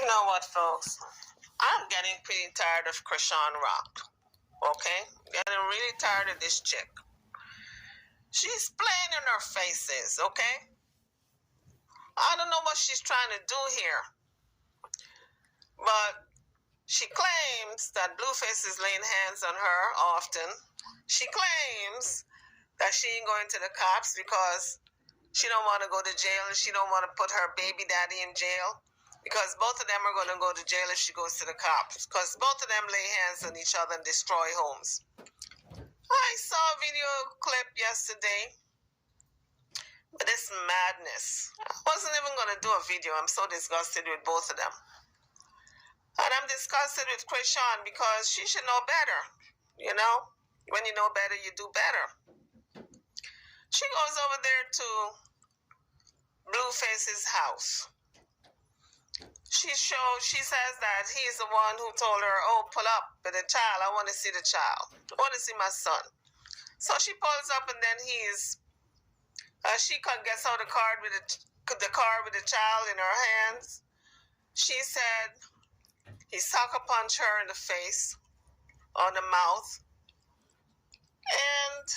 You know what, folks? I'm getting pretty tired of Chrisean Rock. Okay? Getting really tired of this chick. She's playing in her faces, okay? I don't know what she's trying to do here. But she claims that Blueface is laying hands on her often. She claims that she ain't going to the cops because she don't want to go to jail and she don't want to put her baby daddy in jail. Because both of them are going to go to jail if she goes to the cops. Because both of them lay hands on each other and destroy homes. I saw a video clip yesterday. But it's madness. I wasn't even going to do a video. I'm so disgusted with both of them. And I'm disgusted with Chrisean because she should know better. You know? When you know better, you do better. She goes over there to Blueface's house. She says that he's the one who told her, oh, pull up with the child. I want to see the child. I want to see my son. So she pulls up and then she gets out the car with the child in her hands. She said he sucker punched her in the face, on the mouth. And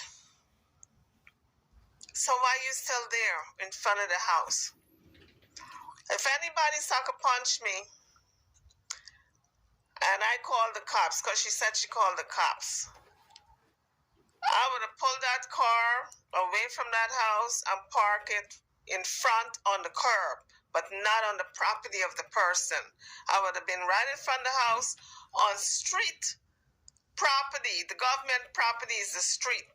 so why are you still there in front of the house? If anybody sucker punched me and I called the cops, because she said she called the cops, I would have pulled that car away from that house and park it in front on the curb, but not on the property of the person. I would have been right in front of the house on street property. The government property is the street.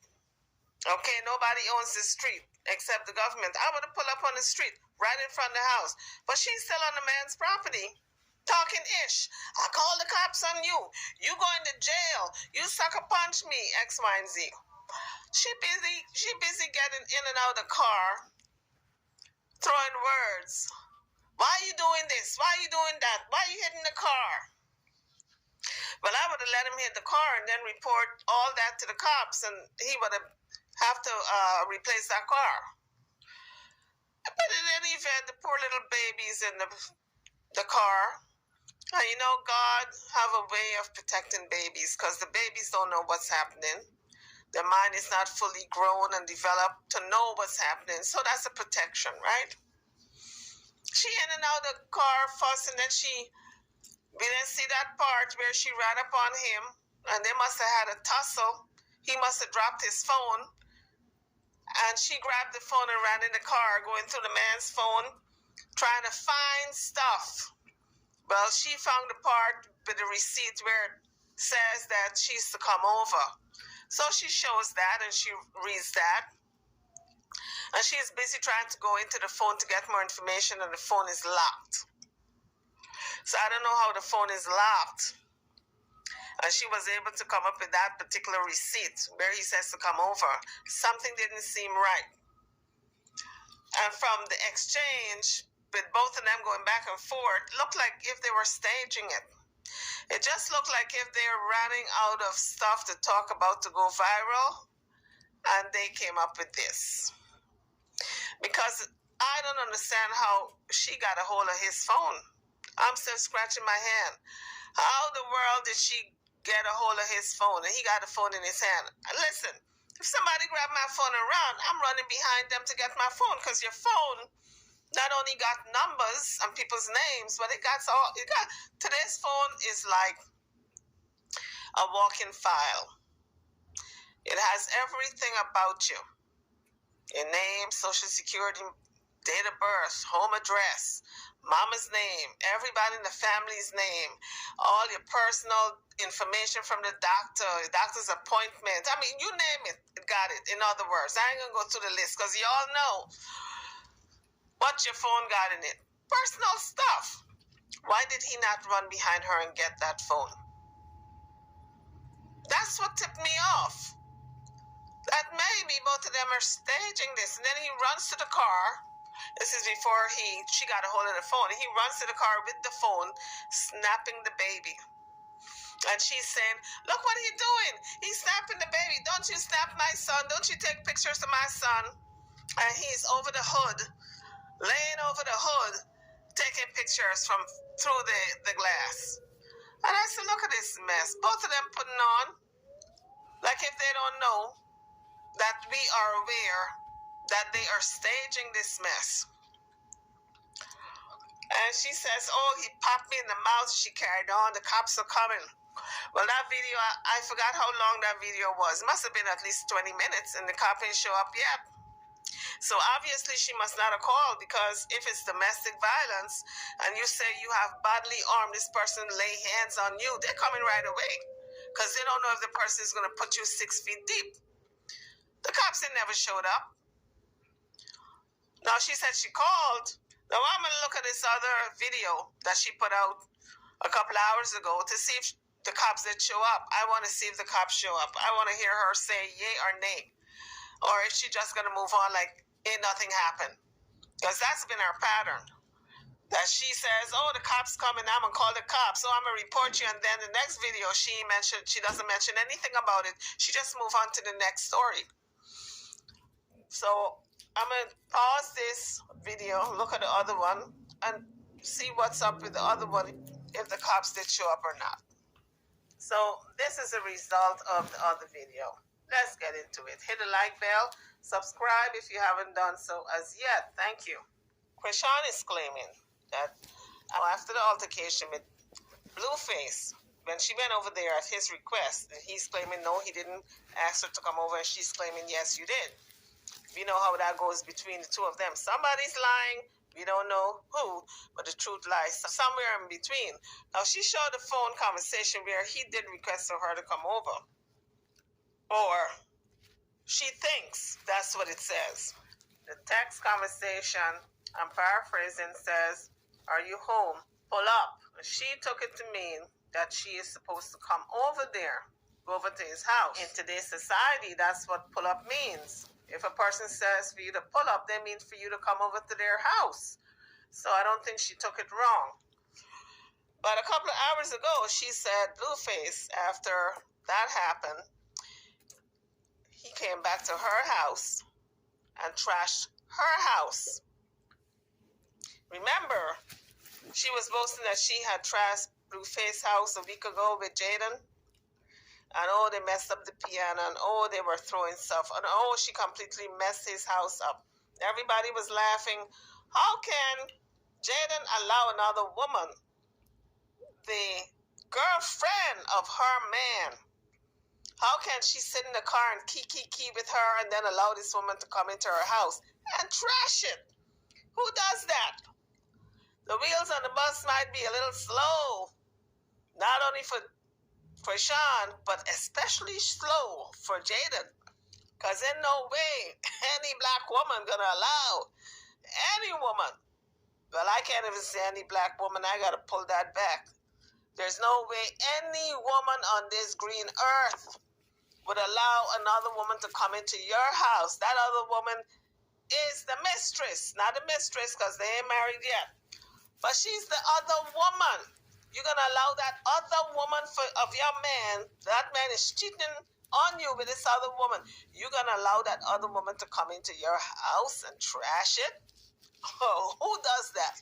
Okay, nobody owns the street except the government. I would have pulled up on the street right in front of the house. But she's still on the man's property, talking ish. I call the cops on you. You going to jail. You sucker punch me, X, Y, and Z. She busy getting in and out of the car, throwing words. Why are you doing this? Why are you doing that? Why are you hitting the car? Well, I would have let him hit the car and then report all that to the cops, and he would have to replace that car. But in any event, the poor little baby's in the car. And you know, God have a way of protecting babies because the babies don't know what's happening. Their mind is not fully grown and developed to know what's happening. So that's a protection, right? She in and out of the car fussing, and we didn't see that part where she ran up on him and they must have had a tussle. He must have dropped his phone. And she grabbed the phone and ran in the car, going through the man's phone, trying to find stuff. Well, she found the part with the receipt where it says that she's to come over. So she shows that and she reads that. And she's busy trying to go into the phone to get more information, and the phone is locked. So I don't know how the phone is locked. And she was able to come up with that particular receipt where he says to come over. Something didn't seem right. And from the exchange, with both of them going back and forth, looked like if they were staging it. It just looked like if they were running out of stuff to talk about to go viral, and they came up with this. Because I don't understand how she got a hold of his phone. I'm still scratching my hand. How the world did she get a hold of his phone? And he got a phone in his hand. And listen, if somebody grabbed my phone and ran, I'm running behind them to get my phone, because your phone not only got numbers and people's names, but today's phone is like a walking file. It has everything about you. Your name, social security, date of birth, home address, mama's name, everybody in the family's name, all your personal information from the doctor's appointment. I mean, you name it, it got it. In other words, I ain't going to go through the list because you all know what your phone got in it. Personal stuff. Why did he not run behind her and get that phone? That's what tipped me off. That maybe both of them are staging this. And then he runs to the car. This is before she got a hold of the phone. He runs to the car with the phone, snapping the baby. And she's saying, look what he's doing. He's snapping the baby. Don't you snap my son. Don't you take pictures of my son. And he's over the hood, laying over the hood, taking pictures from through the glass. And I said, look at this mess. Both of them putting on like if they don't know that we are aware that they are staging this mess. And she says, oh, he popped me in the mouth. She carried on. The cops are coming. Well, that video, I forgot how long that video was. It must have been at least 20 minutes, and the cop didn't show up yet. So obviously she must not have called, because if it's domestic violence and you say you have bodily harmed this person, lay hands on you, they're coming right away, because they don't know if the person is going to put you 6 feet deep. The cops never showed up. Now she said she called. Now I'm going to look at this other video that she put out a couple hours ago to see if the cops did show up. I want to see if the cops show up. I want to hear her say yay or nay. Or if she just going to move on like ain't nothing happened. Because that's been her pattern. That she says, oh, the cops coming, I'm going to call the cops. So I'm going to report you. And then the next video, she doesn't mention anything about it. She just move on to the next story. So I'm going to pause this video, look at the other one, and see what's up with the other one, if the cops did show up or not. So this is a result of the other video. Let's get into it. Hit the like bell. Subscribe if you haven't done so as yet. Thank you. Chrisean is claiming that after the altercation with Blueface, when she went over there at his request, he's claiming no, he didn't ask her to come over, and she's claiming yes, you did. We know how that goes between the two of them. Somebody's lying. We don't know who, but the truth lies somewhere in between. Now, she showed a phone conversation where he did request for her to come over. Or she thinks that's what it says. The text conversation, I'm paraphrasing, says, are you home? Pull up. She took it to mean that she is supposed to come over there, go over to his house. In today's society, that's what pull up means. If a person says for you to pull up, they mean for you to come over to their house. So I don't think she took it wrong. But a couple of hours ago, she said Blueface, after that happened, he came back to her house and trashed her house. Remember, she was boasting that she had trashed Blueface's house a week ago with Jaden. And oh, they messed up the piano, and oh, they were throwing stuff, and oh, she completely messed his house up. Everybody was laughing. How can Jaden allow another woman, the girlfriend of her man, how can she sit in the car and key with her and then allow this woman to come into her house and trash it? Who does that? The wheels on the bus might be a little slow, not only for Chrisean, but especially slow for Jaden. Because in no way any black woman gonna allow any woman, well, I can't even say any black woman, I gotta pull that back. There's no way any woman on this green earth would allow another woman to come into your house. That other woman is the mistress, not the mistress because they ain't married yet. But she's the other woman. You're going to allow that other woman of your man, that man is cheating on you with this other woman. You're going to allow that other woman to come into your house and trash it? Oh, who does that?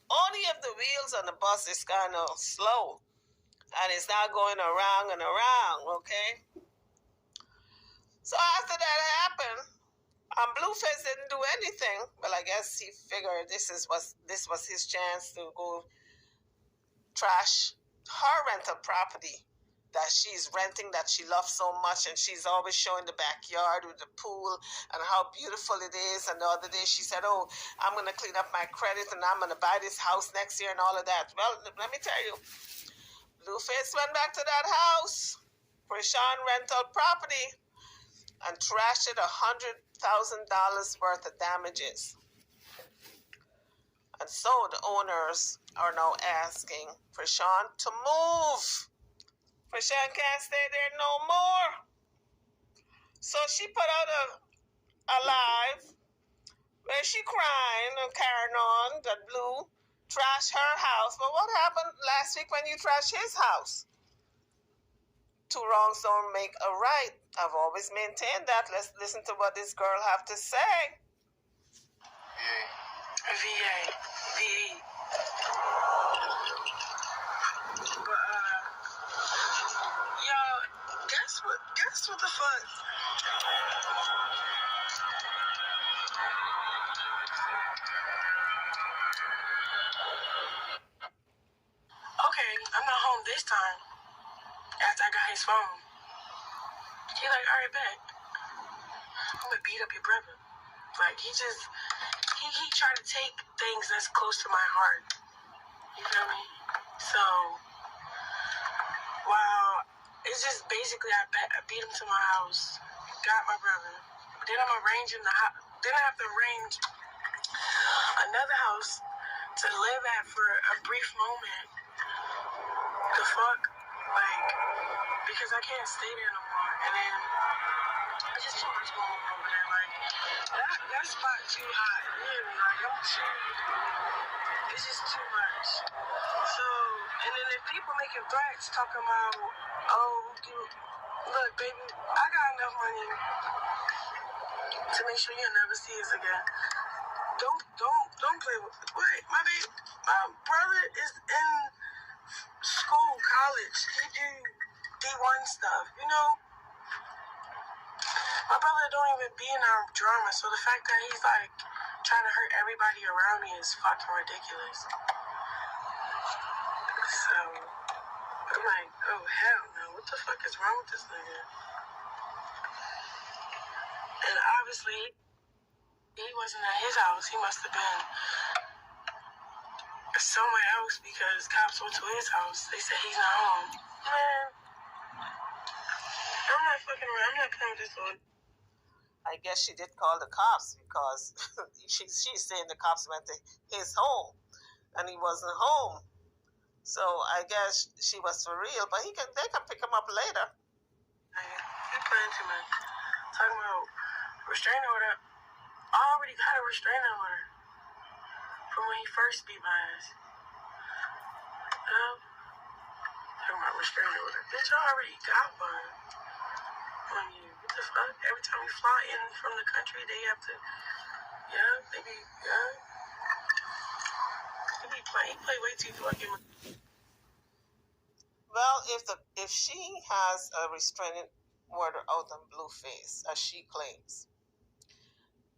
Only if the wheels on the bus is kind of slow and it's not going around and around, okay? So after that happened, Blueface didn't do anything. Well, I guess he figured this was his chance to go trash her rental property that she's renting, that she loves so much, and she's always showing the backyard with the pool and how beautiful it is. And the other day she said, oh, I'm going to clean up my credit and I'm going to buy this house next year and all of that. Well, let me tell you, Blueface went back to that house, Chrisean rental property, and trashed it $100,000 worth of damages. And so the owners are now asking Chrisean to move. Chrisean can't stay there no more. So she put out a live where she crying and carrying on that Blue trashed her house. But what happened last week when you trashed his house? Two wrongs don't make a right. I've always maintained that. Let's listen to what this girl have to say. VA. But yo, guess what? Guess what the fuck? Okay, I'm not home this time. After I got his phone, he like, all right, bet. I'm gonna beat up your brother. Like he tried to take things that's close to my heart. You feel me? So while it's just basically I beat him to my house, got my brother. Then I'm arranging the house. Then I have to arrange another house to live at for a brief moment. The fuck, like, because I can't stay there no more. And then it's just too much going on over there. Like that spot too hot. Really, like I'm chilling. It's just too much. So, and then if people making threats talking about, oh, look, baby, I got enough money to make sure you'll never see us again. Don't play with wait, my brother is in school, college. He do D1 stuff, you know? My brother don't even be in our drama, so the fact that he's like trying to hurt everybody around me is fucking ridiculous. So I'm like, oh hell no, what the fuck is wrong with this nigga? And obviously he wasn't at his house. He must have been somewhere else because cops went to his house. They said he's not home. Man, I'm not fucking around. I'm not playing with this one. I guess she did call the cops because she's saying the cops went to his home and he wasn't home. So I guess she was for real, but they can pick him up later. You're playing too much. Talking about restraining order. I already got a restraining order from when he first beat my ass. Talking about restraining order. Bitch, I already got one on you. What the fuck? Every time you fly in from the country, they have to, they play way too fucking much. Well, if she has a restraining order out on Blueface, as she claims,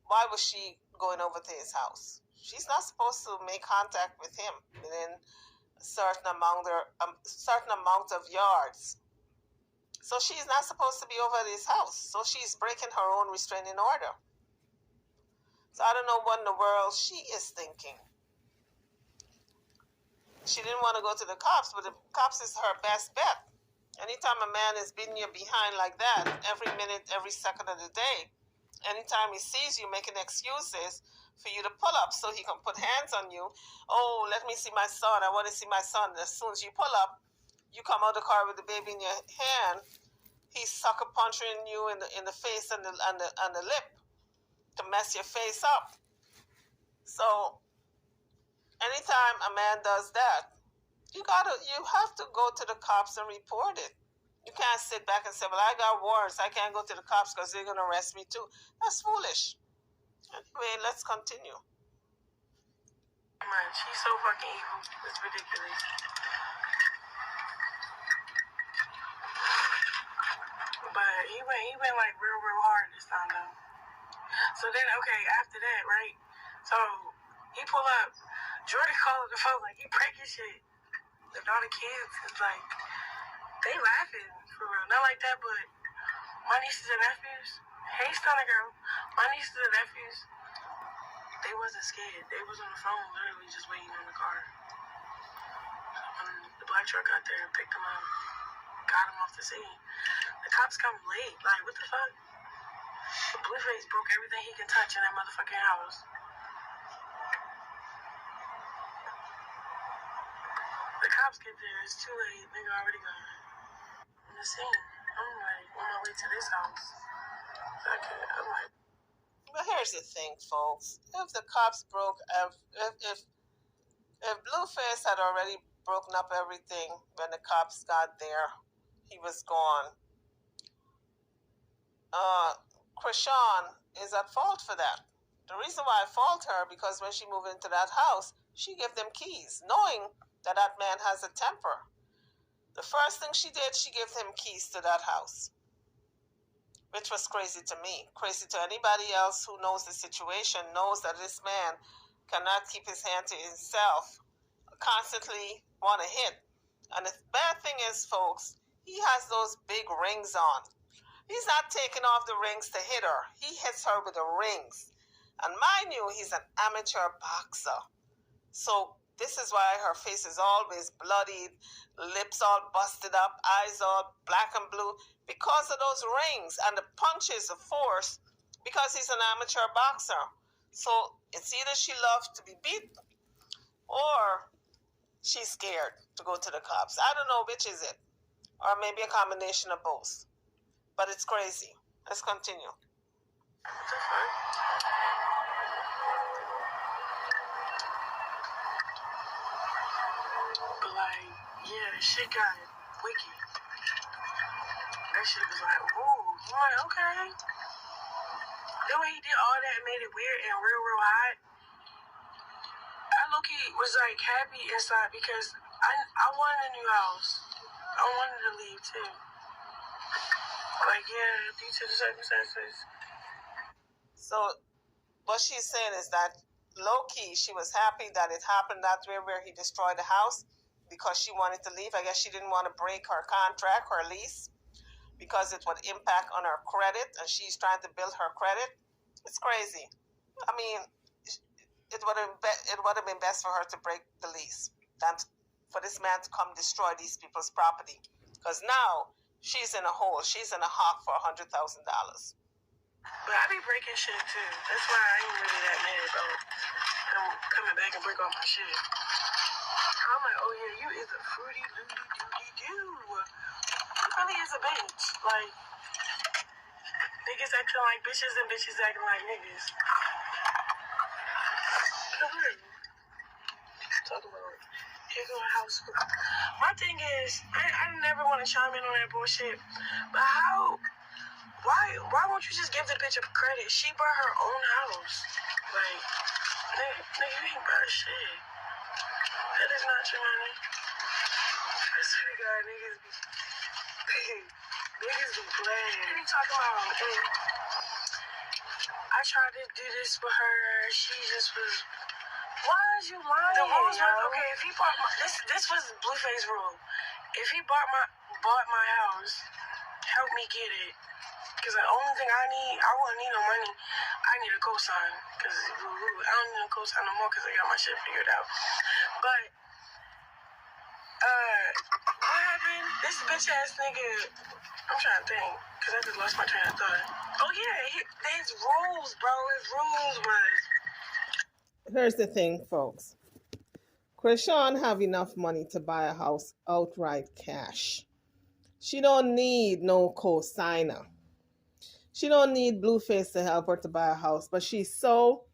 why was she going over to his house? She's not supposed to make contact with him within a certain amount of yards. So she's not supposed to be over at his house. So she's breaking her own restraining order. So I don't know what in the world she is thinking. She didn't want to go to the cops, but the cops is her best bet. Anytime a man is beating you behind like that, every minute, every second of the day, anytime he sees you making excuses for you to pull up so he can put hands on you, oh, let me see my son, I want to see my son. As soon as you pull up, you come out of the car with the baby in your hand, he's sucker punching you in the face and the lip to mess your face up. So anytime a man does that, you have to go to the cops and report it. You can't sit back and say, well, I got warrants, I can't go to the cops because they're going to arrest me too. That's foolish. Anyway, let's continue. Man, she's so fucking evil. It's ridiculous. But he went like real hard this time though. So then, okay, after that, right? So he pull up. Jordan called the phone like, he breaking shit. And all the kids is like, they laughing for real. Not like that, but my nieces and nephews, hey, stunner girl, my nieces and nephews, they wasn't scared. They was on the phone, literally just waiting on the car. The black truck got there and picked them up, got them off the scene. The cops come late. Like, what the fuck? The Blueface broke everything he can touch in that motherfucking house. The cops get there, it's too late, nigga already gone. In the scene, I'm like, on my way to this house. I'm like, but here's the thing, folks. If the cops if Blueface had already broken up everything when the cops got there, he was gone. Chrisean is at fault for that. The reason why I fault her, because when she moved into that house, She gave them keys, knowing that that man has a temper. The first thing she did, she gave him keys to that house, which was crazy to me. Crazy to anybody else who knows the situation, knows that this man cannot keep his hand to himself, constantly want to hit. And the bad thing is, folks, he has those big rings on. He's not taking off the rings to hit her. He hits her with the rings. And mind you, he's an amateur boxer. So this is why her face is always bloodied, lips all busted up, eyes all black and blue, because of those rings and the punches, the force, because he's an amateur boxer. So it's either she loves to be beat or she's scared to go to the cops. I don't know which is it. Or maybe a combination of both. But it's crazy. Let's continue. But like, yeah, the shit got wicked. That shit was like, ooh, I'm like, okay. The way he did all that made it weird and real hot. I low-key was like happy inside because I wanted a new house. I wanted to leave too. Like, yeah, due to the circumstances. So what she's saying is that low-key she was happy that it happened that way where he destroyed the house because she wanted to leave. I guess she didn't want to break her contract, her lease, because it would impact on her credit, and she's trying to build her credit. It's crazy. I mean, it would have been best for her to break the lease than for this man to come destroy these people's property, because now she's in a hole. She's in a hawk for $100,000. But I be breaking shit too. That's why I ain't really that mad about him coming back and break all my shit. I'm like, oh yeah, you is a fruity doody doody doo. You really is a bitch. Like, niggas acting like bitches and bitches acting like niggas. Come on. Talk about here go a house. My thing is, I never want to chime in on that bullshit. But how? Why won't you just give the bitch a credit? She bought her own house. Like, nigga, you ain't bought shit. That is not your money. I swear to God, niggas be playing. What are you talking about? I tried to do this for her. She just was. Why is you lying? The rules were okay. If he bought my this was Blueface rule. If he bought my house, help me get it. Because the only thing I wouldn't need no money. I need a cosign. Because I don't need no cosign no more because I got my shit figured out. But, what happened? This bitch ass nigga, I'm trying to think. Because I just lost my train of thought. Oh yeah, his rules, bro. His rules was. Here's the thing, folks. Chrisean have enough money to buy a house outright cash. She don't need no co-signer. She don't need Blueface to help her to buy a house, but she's so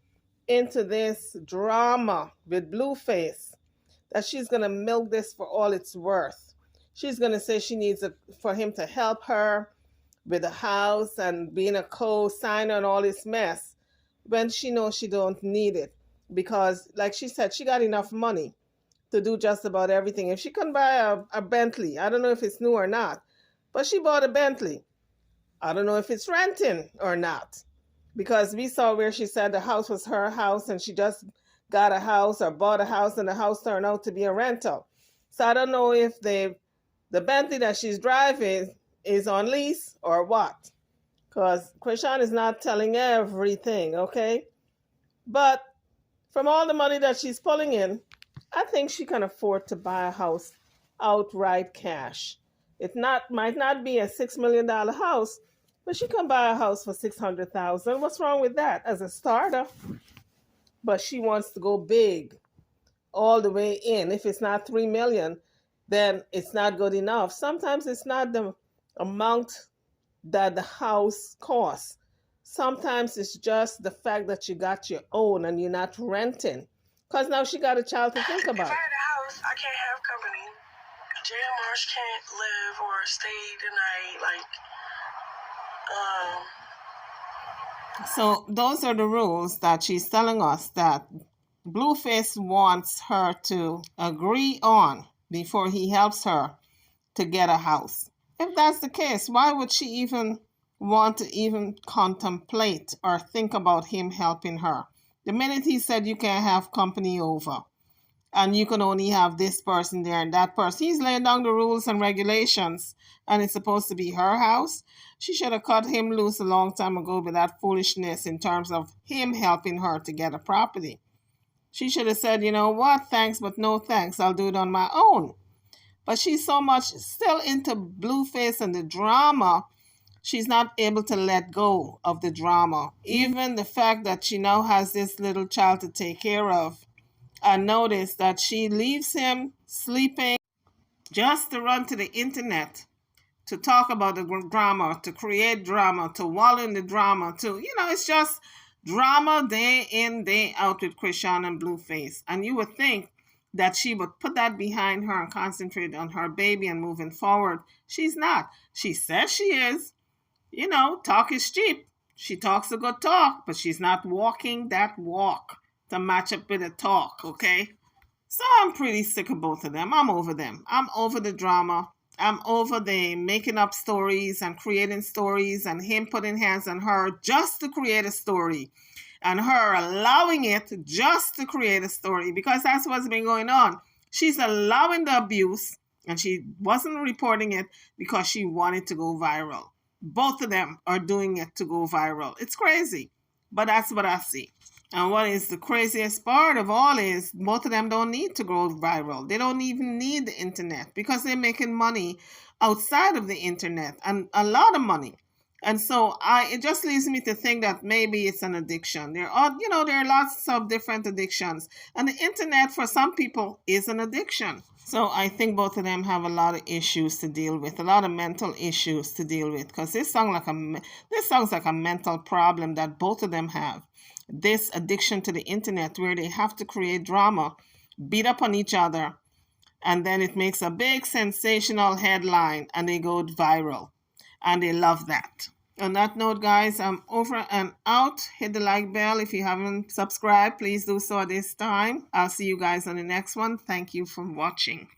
into this drama with Blueface that she's going to milk this for all it's worth. She's going to say she needs for him to help her with the house and being a co-signer and all this mess when she knows she don't need it. Because, like she said, she got enough money to do just about everything. If she can buy a Bentley, I don't know if it's new or not, but she bought a Bentley. I don't know if it's renting or not, because we saw where she said the house was her house and she just got a house or bought a house and the house turned out to be a rental. So I don't know if the Bentley that she's driving is on lease or what, because Chrisean is not telling everything, okay? But from all the money that she's pulling in, I think she can afford to buy a house outright cash. It might not be a $6 million house, but she can buy a house for $600,000. What's wrong with that as a starter? But she wants to go big all the way in. If it's not $3 million, then it's not good enough. Sometimes it's not the amount that the house costs. Sometimes it's just the fact that you got your own and you're not renting. Because now she got a child to think about. If I had a house, I can't have company. J.M. Marsh can't live or stay the night. So those are the rules that she's telling us, that Blueface wants her to agree on before he helps her to get a house. If that's the case, why would she even want to even contemplate or think about him helping her? The minute he said you can't have company over and you can only have this person there and that person, he's laying down the rules and regulations, and it's supposed to be her house. She should have cut him loose a long time ago with that foolishness in terms of him helping her to get a property. She should have said, you know what, thanks, but no thanks. I'll do it on my own. But she's so much still into Blueface and the drama, she's not able to let go of the drama. Even the fact that she now has this little child to take care of. I noticed that she leaves him sleeping just to run to the internet to talk about the drama, to create drama, to wallow in the drama, it's just drama day in, day out with Chrisean and Blueface. And you would think that she would put that behind her and concentrate on her baby and moving forward. She's not. She says she is. Talk is cheap. She talks a good talk, but she's not walking that walk to match up with the talk, okay? So I'm pretty sick of both of them. I'm over them. I'm over the drama. I'm over the making up stories and creating stories and him putting hands on her just to create a story and her allowing it just to create a story, because that's what's been going on. She's allowing the abuse and she wasn't reporting it because she wanted to go viral. Both of them are doing it to go viral. It's crazy, but that's what I see. And what is the craziest part of all is both of them don't need to go viral. They don't even need the internet because they're making money outside of the internet, and a lot of money. And so it just leaves me to think that maybe it's an addiction. There are lots of different addictions, and the internet for some people is an addiction. So I think both of them have a lot of issues to deal with, a lot of mental issues to deal with, because this sounds like a mental problem that both of them have. This addiction to the internet where they have to create drama, beat up on each other, and then it makes a big sensational headline and they go viral. And they love that. On that note, guys, I'm over and out. Hit the like bell. If you haven't subscribed, please do so at this time. I'll see you guys on the next one. Thank you for watching.